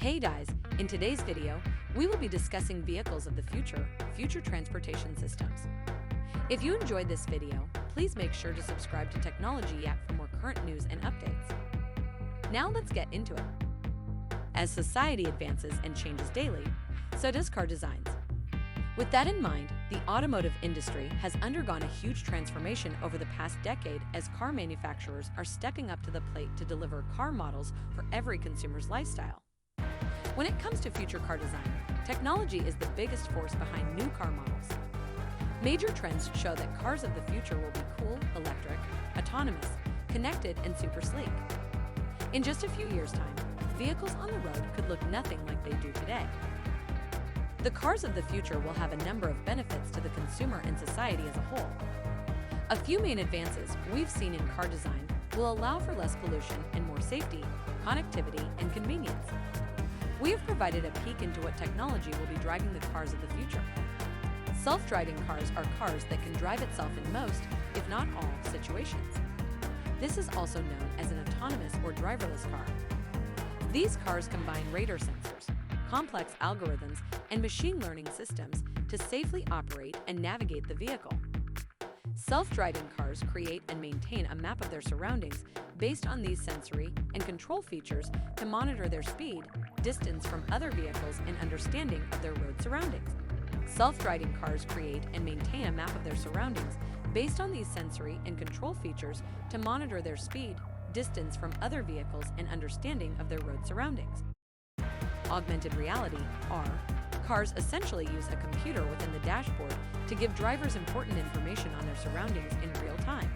Hey guys, in today's video, we will be discussing vehicles of the future transportation systems. If you enjoyed this video, please make sure to subscribe to Technology Yak for more current news and updates. Now let's get into it. As society advances and changes daily, so does car designs. With that in mind, the automotive industry has undergone a huge transformation over the past decade as car manufacturers are stepping up to the plate to deliver car models for every consumer's lifestyle. When it comes to future car design, technology is the biggest force behind new car models. Major trends show that cars of the future will be cool, electric, autonomous, connected, and super sleek. In just a few years' time, vehicles on the road could look nothing like they do today. The cars of the future will have a number of benefits to the consumer and society as a whole. A few main advances we've seen in car design will allow for less pollution and more safety, connectivity, and convenience. We have provided a peek into what technology will be driving the cars of the future. Self-driving cars are cars that can drive itself in most, if not all, situations. This is also known as an autonomous or driverless car. These cars combine radar sensors, complex algorithms, and machine learning systems to safely operate and navigate the vehicle. Self-driving cars create and maintain a map of their surroundings based on these sensory and control features to monitor their speed, distance from other vehicles, and understanding of their road surroundings. Self-driving cars create and maintain a map of their surroundings based on these sensory and control features to monitor their speed, distance from other vehicles, and understanding of their road surroundings. Augmented reality, AR, cars essentially use a computer within the dashboard to give drivers important information on their surroundings in real time.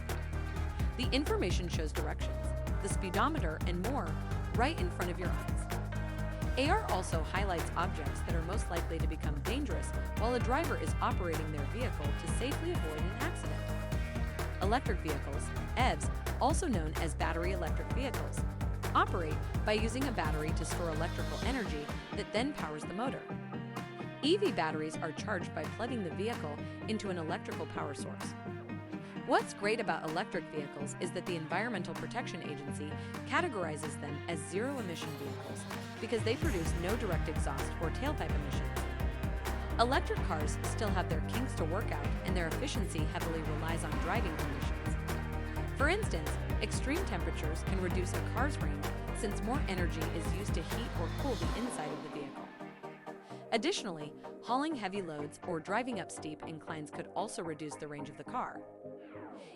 The information shows directions, the speedometer, and more right in front of your eyes. AR also highlights objects that are most likely to become dangerous while a driver is operating their vehicle to safely avoid an accident. Electric vehicles, EVs, also known as battery electric vehicles, operate by using a battery to store electrical energy that then powers the motor. EV batteries are charged by plugging the vehicle into an electrical power source. What's great about electric vehicles is that the Environmental Protection Agency categorizes them as zero-emission vehicles because they produce no direct exhaust or tailpipe emissions. Electric cars still have their kinks to work out, and their efficiency heavily relies on driving conditions. For instance, extreme temperatures can reduce a car's range since more energy is used to heat or cool the inside of the vehicle. Additionally, hauling heavy loads or driving up steep inclines could also reduce the range of the car.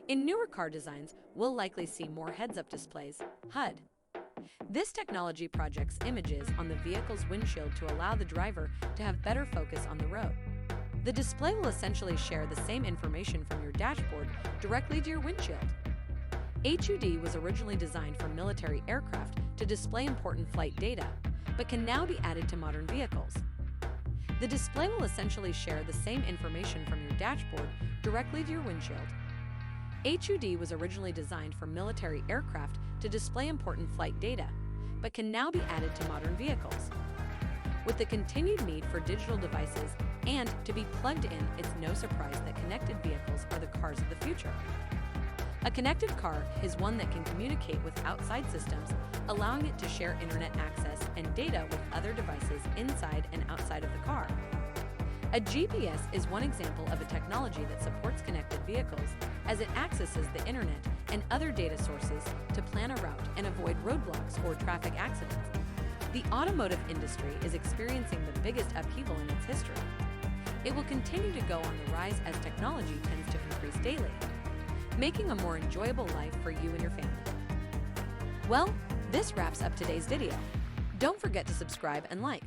In newer car designs, we'll likely see more heads-up displays, HUD. This technology projects images on the vehicle's windshield to allow the driver to have better focus on the road. The display will essentially share the same information from your dashboard directly to your windshield. HUD was originally designed for military aircraft to display important flight data, but can now be added to modern vehicles. The display will essentially share the same information from your dashboard directly to your windshield. HUD was originally designed for military aircraft to display important flight data, but can now be added to modern vehicles. With the continued need for digital devices and to be plugged in, it's no surprise that connected vehicles are the cars of the future. A connected car is one that can communicate with outside systems, allowing it to share internet access and data with other devices inside and outside of the car. A GPS is one example of a technology that supports connected vehicles as it accesses the internet and other data sources to plan a route and avoid roadblocks or traffic accidents. The automotive industry is experiencing the biggest upheaval in its history. It will continue to go on the rise as technology tends to increase daily, making a more enjoyable life for you and your family. Well, this wraps up today's video. Don't forget to subscribe and like.